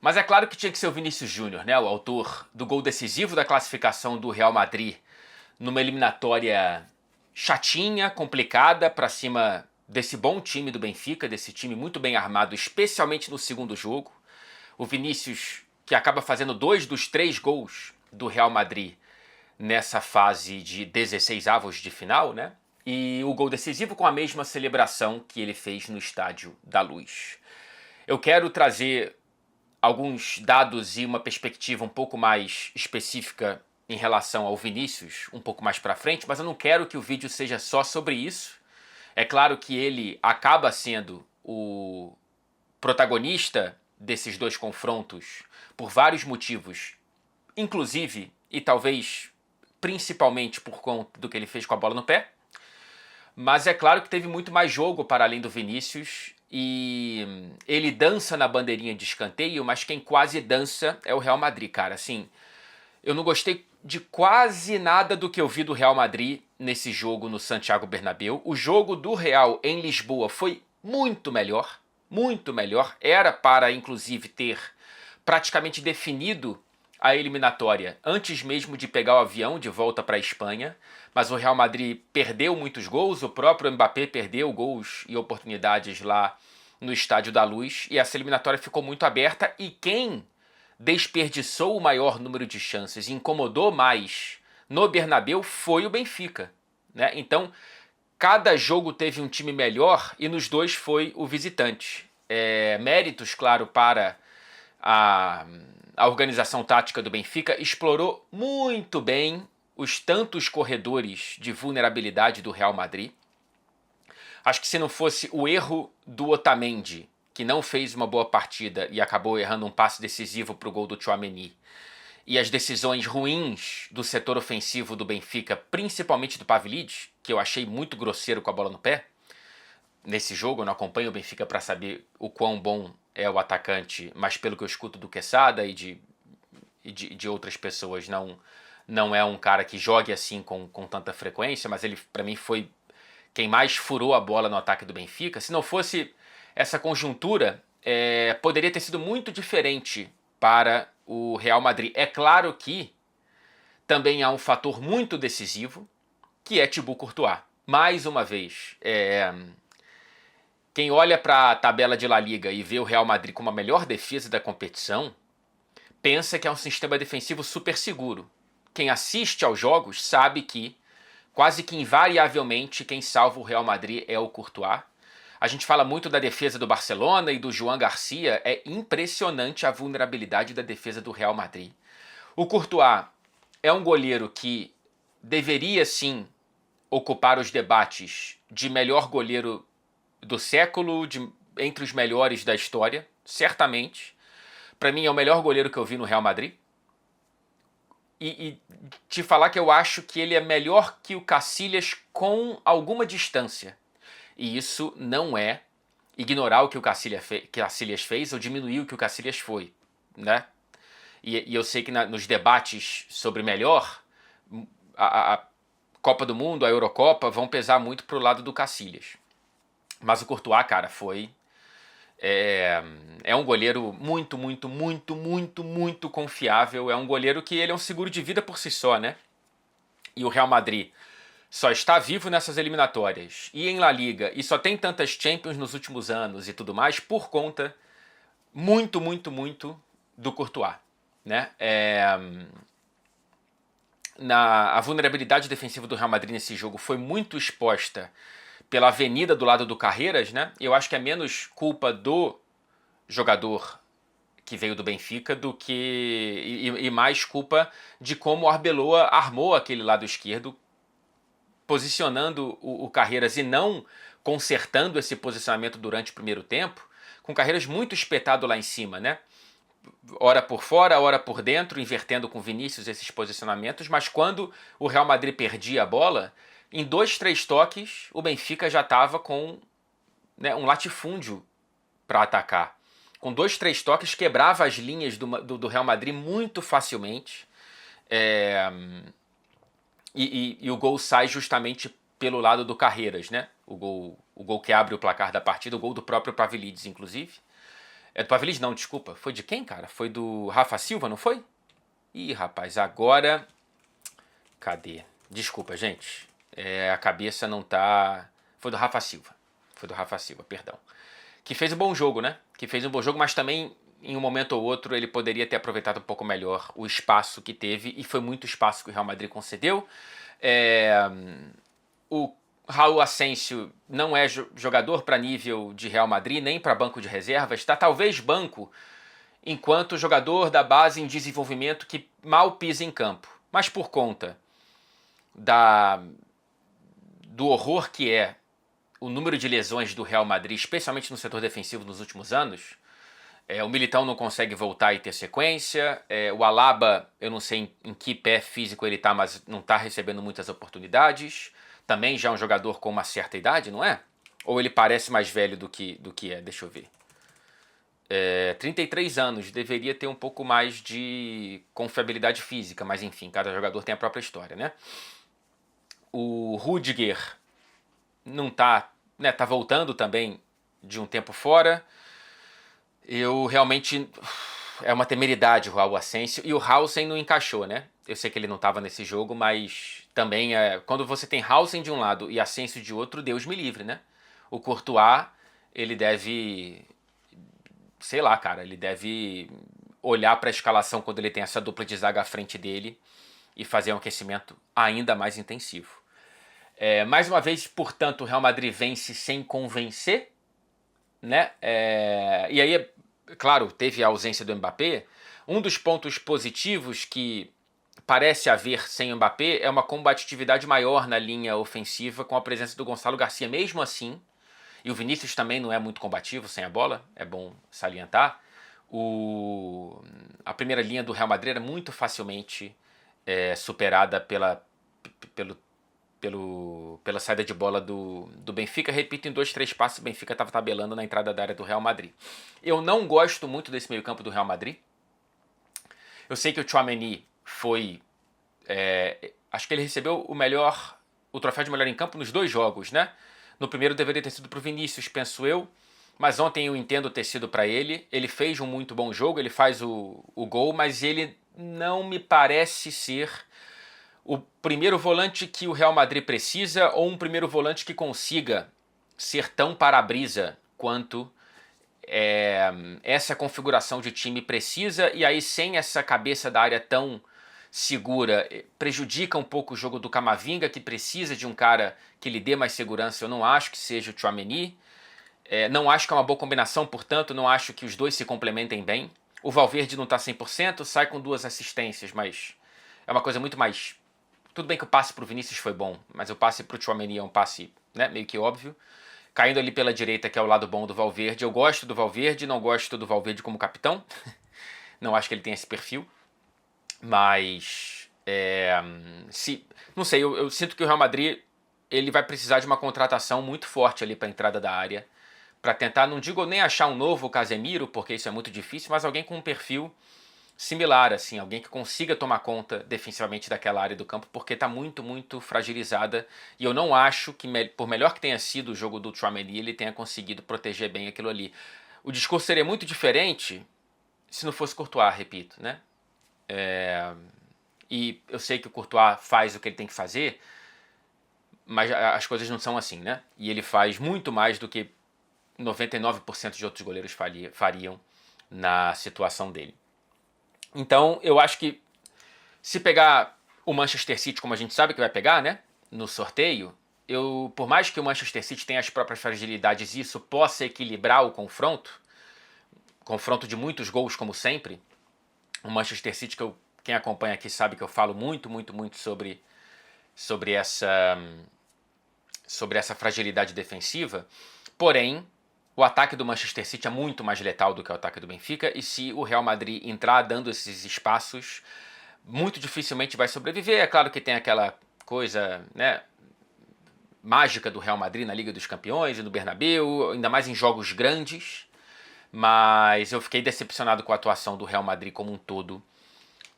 Mas é claro que tinha que ser o Vinícius Júnior, né? O autor do gol decisivo da classificação do Real Madrid numa eliminatória chatinha, complicada, para cima desse bom time do Benfica, desse time muito bem armado, especialmente no segundo jogo. O Vinícius, que acaba fazendo 2 dos 3 gols do Real Madrid nessa fase de 16avos de final, né? E o gol decisivo com a mesma celebração que ele fez no Estádio da Luz. Eu quero trazer alguns dados e uma perspectiva um pouco mais específica em relação ao Vinícius, um pouco mais para frente, mas eu não quero que o vídeo seja só sobre isso. É claro que ele acaba sendo o protagonista desses dois confrontos por vários motivos, inclusive e talvez principalmente por conta do que ele fez com a bola no pé. Mas é claro que teve muito mais jogo para além do Vinícius e ele dança na bandeirinha de escanteio, mas quem quase dança é o Real Madrid, cara. Assim, eu não gostei de quase nada do que eu vi do Real Madrid nesse jogo no Santiago Bernabéu. O jogo do Real em Lisboa foi muito melhor, muito melhor. Era para, inclusive, ter praticamente definido a eliminatória antes mesmo de pegar o avião de volta para a Espanha, mas o Real Madrid perdeu muitos gols, o próprio Mbappé perdeu gols e oportunidades lá no Estádio da Luz, e essa eliminatória ficou muito aberta, e quem desperdiçou o maior número de chances e incomodou mais no Bernabéu foi o Benfica, né? Então, cada jogo teve um time melhor e nos dois foi o visitante. Méritos, claro, para a organização tática do Benfica, explorou muito bem os tantos corredores de vulnerabilidade do Real Madrid. Acho que se não fosse o erro do Otamendi, que não fez uma boa partida e acabou errando um passe decisivo para o gol do Tchouaméni, e as decisões ruins do setor ofensivo do Benfica, principalmente do Pavlidis, que eu achei muito grosseiro com a bola no pé, nesse jogo eu não acompanho o Benfica para saber o quão bom é o atacante, mas pelo que eu escuto do Quesada e de outras pessoas, não é um cara que jogue assim com tanta frequência, mas ele para mim foi quem mais furou a bola no ataque do Benfica. Se não fosse essa conjuntura, poderia ter sido muito diferente para o Real Madrid. É claro que também há um fator muito decisivo, que é Thibaut Courtois. Mais uma vez, quem olha para a tabela de La Liga e vê o Real Madrid como a melhor defesa da competição, pensa que é um sistema defensivo super seguro. Quem assiste aos jogos sabe que, quase que invariavelmente, quem salva o Real Madrid é o Courtois. A gente fala muito da defesa do Barcelona e do Joan Garcia. É impressionante a vulnerabilidade da defesa do Real Madrid. O Courtois é um goleiro que deveria sim ocupar os debates de melhor goleiro do século, entre os melhores da história, certamente. Para mim é o melhor goleiro que eu vi no Real Madrid. E te falar que eu acho que ele é melhor que o Casillas com alguma distância. E isso não é ignorar o que o Casillas fez ou diminuir o que o Casillas foi, né? E eu sei que nos debates sobre melhor, a Copa do Mundo, a Eurocopa, vão pesar muito pro lado do Casillas. Mas o Courtois, cara, é um goleiro muito, muito, muito, muito, muito confiável. É um goleiro que ele é um seguro de vida por si só, né? E o Real Madrid só está vivo nessas eliminatórias e em La Liga, e só tem tantas Champions nos últimos anos e tudo mais por conta muito, muito, muito do Courtois, né? A vulnerabilidade defensiva do Real Madrid nesse jogo foi muito exposta pela avenida do lado do Carreiras, né? Eu acho que é menos culpa do jogador que veio do Benfica do que e mais culpa de como o Arbeloa armou aquele lado esquerdo, posicionando o Carreiras e não consertando esse posicionamento durante o primeiro tempo, com Carreiras muito espetado lá em cima, né? Ora por fora, ora por dentro, invertendo com Vinícius esses posicionamentos, mas quando o Real Madrid perdia a bola, em 2, 3 toques, o Benfica já estava com, né, um latifúndio para atacar. Com 2, 3 toques, quebrava as linhas do Real Madrid muito facilmente. E o gol sai justamente pelo lado do Carreiras, né? O gol que abre o placar da partida, o gol do próprio Pavlidis, inclusive. É do Pavilic? Não, desculpa. Foi de quem, cara? Foi do Rafa Silva, não foi? Ih, rapaz, agora... Cadê? Desculpa, gente. A cabeça não tá... Foi do Rafa Silva. Foi do Rafa Silva, perdão. Que fez um bom jogo, né? Que fez um bom jogo, mas também em um momento ou outro ele poderia ter aproveitado um pouco melhor o espaço que teve, e foi muito espaço que o Real Madrid concedeu. O Raul Asensio não é jogador para nível de Real Madrid, nem para banco de reservas, está talvez banco enquanto jogador da base em desenvolvimento que mal pisa em campo. Mas por conta do horror que é o número de lesões do Real Madrid, especialmente no setor defensivo nos últimos anos, o Militão não consegue voltar e ter sequência, o Alaba, eu não sei em que pé físico ele está, mas não está recebendo muitas oportunidades. Também já é um jogador com uma certa idade, não é? Ou ele parece mais velho do que é? Deixa eu ver. 33 anos, deveria ter um pouco mais de confiabilidade física, mas enfim, cada jogador tem a própria história, né? O Rudiger não tá, né, tá voltando também de um tempo fora. Eu realmente... É uma temeridade o Raul Asensio. E o Hausen não encaixou, né? Eu sei que ele não estava nesse jogo, mas também quando você tem Hausen de um lado e Asensio de outro, Deus me livre, né? O Courtois, ele deve... Sei lá, cara, ele deve olhar para a escalação quando ele tem essa dupla de zaga à frente dele e fazer um aquecimento ainda mais intensivo. Mais uma vez, portanto, o Real Madrid vence sem convencer, né? E aí, claro, teve a ausência do Mbappé. Um dos pontos positivos que parece haver sem o Mbappé é uma combatividade maior na linha ofensiva com a presença do Gonçalo Garcia. Mesmo assim, e o Vinícius também não é muito combativo sem a bola, é bom salientar, a primeira linha do Real Madrid era muito facilmente superada pela saída de bola do Benfica. Repito, em 2, 3 passos o Benfica estava tabelando na entrada da área do Real Madrid. Eu não gosto muito desse meio campo do Real Madrid. Eu sei que o Tchouaméni foi... acho que ele recebeu o troféu de melhor em campo nos 2 jogos, né? No primeiro deveria ter sido para o Vinícius, penso eu. Mas ontem eu entendo ter sido para ele. Ele fez um muito bom jogo, ele faz o gol, mas ele não me parece ser o primeiro volante que o Real Madrid precisa, ou um primeiro volante que consiga ser tão para-brisa quanto essa configuração de time precisa, e aí sem essa cabeça da área tão segura, prejudica um pouco o jogo do Camavinga, que precisa de um cara que lhe dê mais segurança. Eu não acho que seja o Tchouaméni, não acho que é uma boa combinação, portanto não acho que os dois se complementem bem. O Valverde não está 100%, sai com 2 assistências, mas é uma coisa muito mais... Tudo bem que o passe para o Vinícius foi bom, mas o passe para o Tchouaméni é um passe, né, meio que óbvio. Caindo ali pela direita, que é o lado bom do Valverde. Eu gosto do Valverde, não gosto do Valverde como capitão. Não acho que ele tenha esse perfil. Mas... não sei, eu sinto que o Real Madrid ele vai precisar de uma contratação muito forte ali para a entrada da área. Para tentar, não digo nem achar um novo Casemiro, porque isso é muito difícil, mas alguém com um perfil similar, assim, alguém que consiga tomar conta defensivamente daquela área do campo, porque está muito, muito fragilizada, e eu não acho que, por melhor que tenha sido o jogo do Tchouaméni, ele tenha conseguido proteger bem aquilo ali. O discurso seria muito diferente se não fosse Courtois, repito, né? E eu sei que o Courtois faz o que ele tem que fazer, mas as coisas não são assim, né? E ele faz muito mais do que 99% de outros goleiros fariam na situação dele. Então, eu acho que se pegar o Manchester City, como a gente sabe que vai pegar, né, no sorteio, por mais que o Manchester City tenha as próprias fragilidades e isso possa equilibrar o confronto de muitos gols, como sempre, o Manchester City, quem acompanha aqui sabe que eu falo muito, muito, muito sobre essa fragilidade defensiva, porém, o ataque do Manchester City é muito mais letal do que o ataque do Benfica, e se o Real Madrid entrar dando esses espaços, muito dificilmente vai sobreviver. É claro que tem aquela coisa, né, mágica do Real Madrid na Liga dos Campeões e no Bernabéu, ainda mais em jogos grandes, mas eu fiquei decepcionado com a atuação do Real Madrid como um todo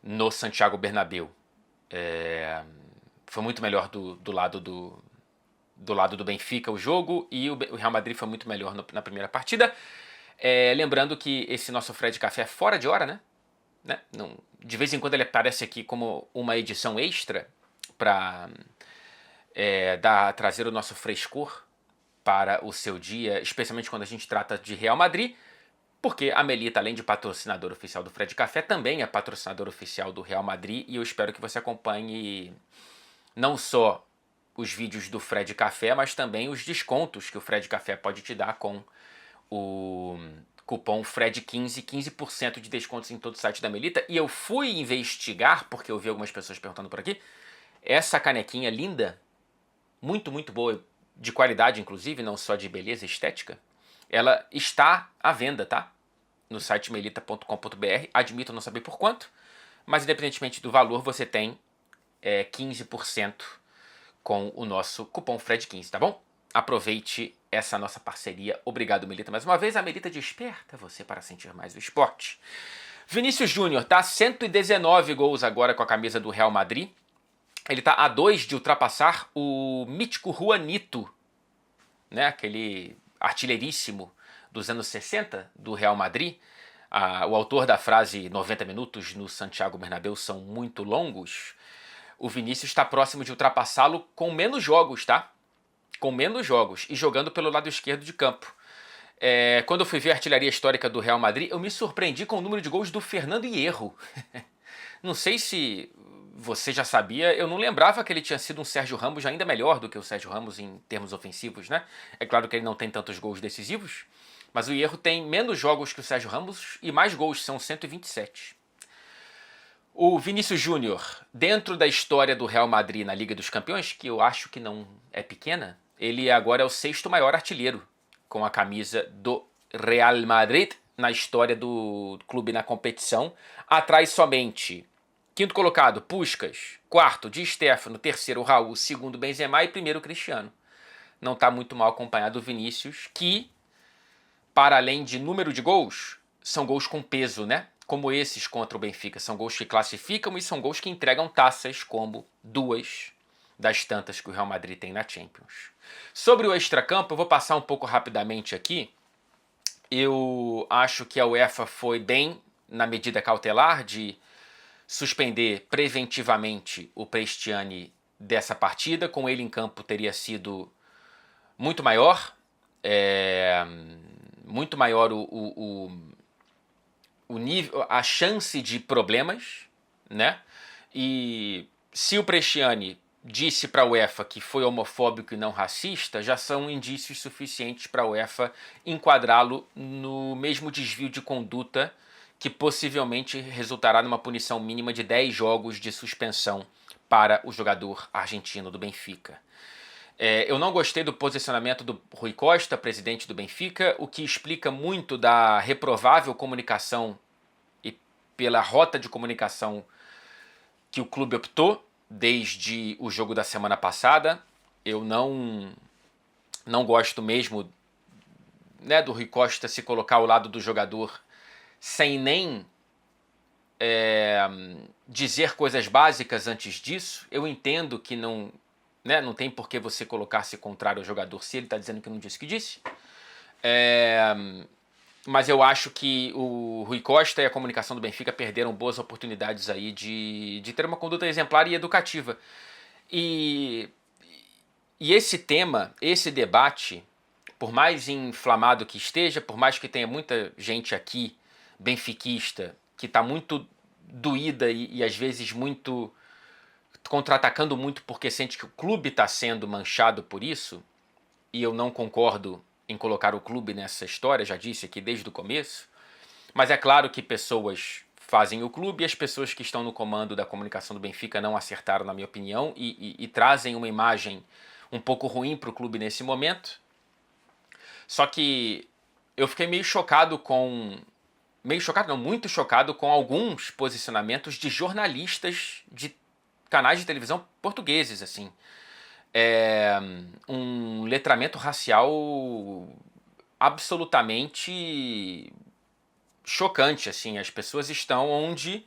no Santiago Bernabéu. Foi muito melhor do lado do Benfica o jogo, e o Real Madrid foi muito melhor na primeira partida. Lembrando que esse nosso Fred Café é fora de hora, né? Não, de vez em quando ele aparece aqui como uma edição extra para trazer o nosso frescor para o seu dia, especialmente quando a gente trata de Real Madrid, porque a Melita, além de patrocinador oficial do Fred Café, também é patrocinador oficial do Real Madrid, e eu espero que você acompanhe não só os vídeos do Fred Café, mas também os descontos que o Fred Café pode te dar com o cupom FRED15, 15% de descontos em todo o site da Melita. E eu fui investigar, porque eu vi algumas pessoas perguntando por aqui, essa canequinha linda, muito, muito boa, de qualidade inclusive, não só de beleza estética, ela está à venda, tá? No site melita.com.br. Admito não saber por quanto, mas independentemente do valor, você tem 15% com o nosso cupom FRED15, tá bom? Aproveite essa nossa parceria. Obrigado, Melita, mais uma vez. A Melita desperta você para sentir mais o esporte. Vinícius Júnior tá 119 gols agora com a camisa do Real Madrid. Ele tá a 2 de ultrapassar o mítico Juanito, né? Aquele artilheiríssimo dos anos 60 do Real Madrid. O autor da frase 90 minutos no Santiago Bernabéu são muito longos. O Vinícius está próximo de ultrapassá-lo com menos jogos, tá? Com menos jogos e jogando pelo lado esquerdo de campo. Quando eu fui ver a artilharia histórica do Real Madrid, eu me surpreendi com o número de gols do Fernando Hierro. Não sei se você já sabia, eu não lembrava que ele tinha sido um Sérgio Ramos ainda melhor do que o Sérgio Ramos em termos ofensivos, né? É claro que ele não tem tantos gols decisivos, mas o Hierro tem menos jogos que o Sérgio Ramos e mais gols, são 127. O Vinícius Júnior, dentro da história do Real Madrid na Liga dos Campeões, que eu acho que não é pequena, ele agora é o 6º maior artilheiro com a camisa do Real Madrid na história do clube na competição. Atrás somente 5º colocado, Puskás, 4º, Di Stéfano, 3º, Raul, 2º, Benzema e 1º, Cristiano. Não está muito mal acompanhado o Vinícius, que, para além de número de gols, são gols com peso, né? Como esses contra o Benfica, são gols que classificam e são gols que entregam taças, como 2 das tantas que o Real Madrid tem na Champions. Sobre o extracampo, eu vou passar um pouco rapidamente aqui. Eu acho que a UEFA foi bem na medida cautelar de suspender preventivamente o Prestiani dessa partida. Com ele em campo teria sido muito maior, muito maior o nível, a chance de problemas, né? E se o Prestiani disse para a UEFA que foi homofóbico e não racista, já são indícios suficientes para a UEFA enquadrá-lo no mesmo desvio de conduta que possivelmente resultará numa punição mínima de 10 jogos de suspensão para o jogador argentino do Benfica. Eu não gostei do posicionamento do Rui Costa, presidente do Benfica, o que explica muito da reprovável comunicação e pela rota de comunicação que o clube optou desde o jogo da semana passada. Eu não gosto mesmo, né, do Rui Costa se colocar ao lado do jogador sem nem dizer coisas básicas antes disso. Eu entendo que não tem por que você colocar-se contrário ao jogador se ele está dizendo que não disse o que disse. Mas eu acho que o Rui Costa e a comunicação do Benfica perderam boas oportunidades aí de ter uma conduta exemplar e educativa. E esse tema, esse debate, por mais inflamado que esteja, por mais que tenha muita gente aqui, benfiquista, que está muito doída e às vezes muito contra-atacando muito porque sente que o clube está sendo manchado por isso, e eu não concordo em colocar o clube nessa história, já disse aqui desde o começo, mas é claro que pessoas fazem o clube e as pessoas que estão no comando da comunicação do Benfica não acertaram, na minha opinião, e trazem uma imagem um pouco ruim para o clube nesse momento. Só que eu fiquei meio chocado com... muito chocado com alguns posicionamentos de jornalistas de canais de televisão portugueses, assim. Um letramento racial absolutamente chocante, assim. As pessoas estão onde...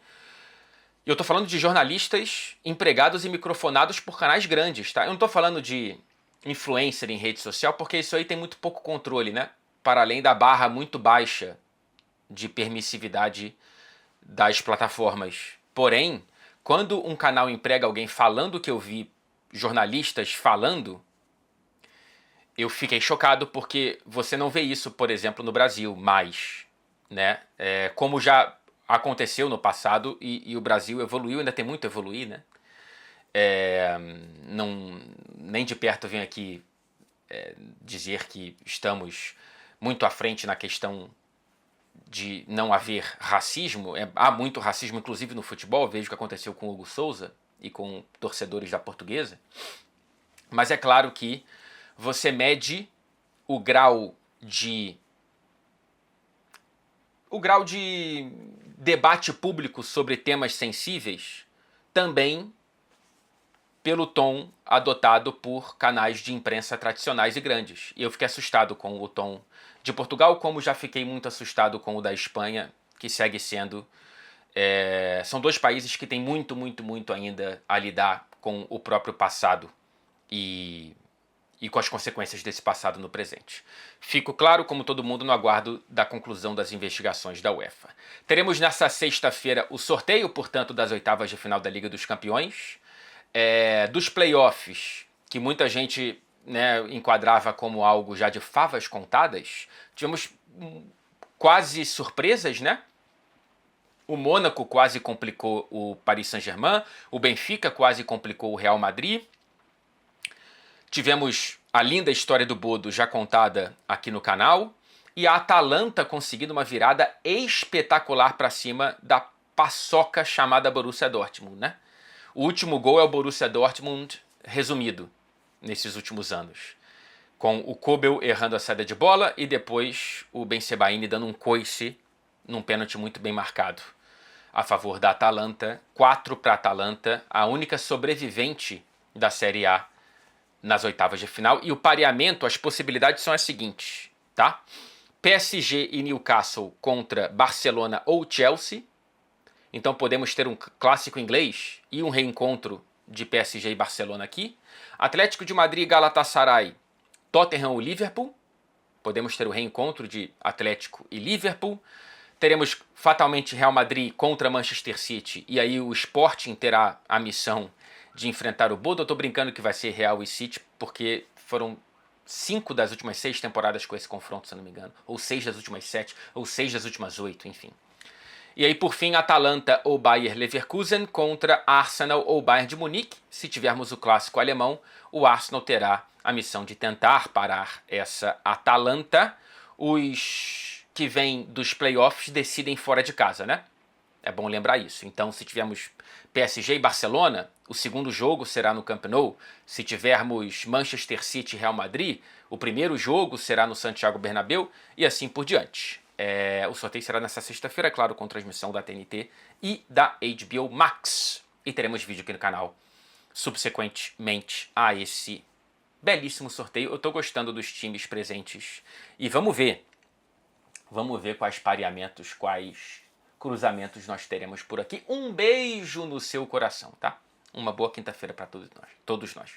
Eu estou falando de jornalistas empregados e microfonados por canais grandes, tá? Eu não estou falando de influencer em rede social, porque isso aí tem muito pouco controle, né? para além da barra muito baixa de permissividade das plataformas. Porém, quando um canal emprega alguém falando o que eu vi jornalistas falando, eu fiquei chocado porque você não vê isso, por exemplo, no Brasil mais, né? Como já aconteceu no passado e o Brasil evoluiu, ainda tem muito a evoluir, né? Não, nem de perto venho aqui dizer que estamos muito à frente na questão de não haver racismo. Há muito racismo, inclusive no futebol. Vejo o que aconteceu com o Hugo Souza e com torcedores da Portuguesa. Mas é claro que você mede o grau de debate público sobre temas sensíveis também pelo tom adotado por canais de imprensa tradicionais e grandes. E eu fiquei assustado com o tom de Portugal, como já fiquei muito assustado com o da Espanha, que segue sendo... são dois países que têm muito, muito, muito ainda a lidar com o próprio passado e com as consequências desse passado no presente. Fico claro, como todo mundo, no aguardo da conclusão das investigações da UEFA. Teremos nessa sexta-feira o sorteio, portanto, das oitavas de final da Liga dos Campeões, dos playoffs, que muita gente, né, enquadrava como algo já de favas contadas. Tivemos quase surpresas, né? O Mônaco quase complicou o Paris Saint-Germain, o Benfica quase complicou o Real Madrid. Tivemos a linda história do Bodo já contada aqui no canal, e a Atalanta conseguindo uma virada espetacular para cima da paçoca chamada Borussia Dortmund, né? O último gol é o Borussia Dortmund resumido nesses últimos anos, com o Kobel errando a saída de bola e depois o Ben Sebaini dando um coice num pênalti muito bem marcado a favor da Atalanta. 4 para a Atalanta, a única sobrevivente da Série A nas oitavas de final. E o pareamento, as possibilidades são as seguintes, tá? PSG e Newcastle contra Barcelona ou Chelsea. Então podemos ter um clássico inglês e um reencontro de PSG e Barcelona aqui. Atlético de Madrid e Galatasaray, Tottenham ou Liverpool. Podemos ter o reencontro de Atlético e Liverpool. Teremos fatalmente Real Madrid contra Manchester City. E aí o Sporting terá a missão de enfrentar o Bodo. Eu tô brincando que vai ser Real e City, porque foram 5 das últimas 6 temporadas com esse confronto, se eu não me engano. Ou 6 das últimas 7, ou 6 das últimas 8, enfim. E aí, por fim, Atalanta ou Bayer Leverkusen contra Arsenal ou Bayern de Munique. Se tivermos o clássico alemão, o Arsenal terá a missão de tentar parar essa Atalanta. Os que vêm dos playoffs decidem fora de casa, né? É bom lembrar isso. Então, se tivermos PSG e Barcelona, o segundo jogo será no Camp Nou. Se tivermos Manchester City e Real Madrid, o primeiro jogo será no Santiago Bernabéu e assim por diante. O sorteio será nessa sexta-feira, claro, com transmissão da TNT e da HBO Max. E teremos vídeo aqui no canal subsequentemente a esse belíssimo sorteio. Eu tô gostando dos times presentes. E vamos ver quais pareamentos, quais cruzamentos nós teremos por aqui. Um beijo no seu coração, tá? Uma boa quinta-feira para todos nós.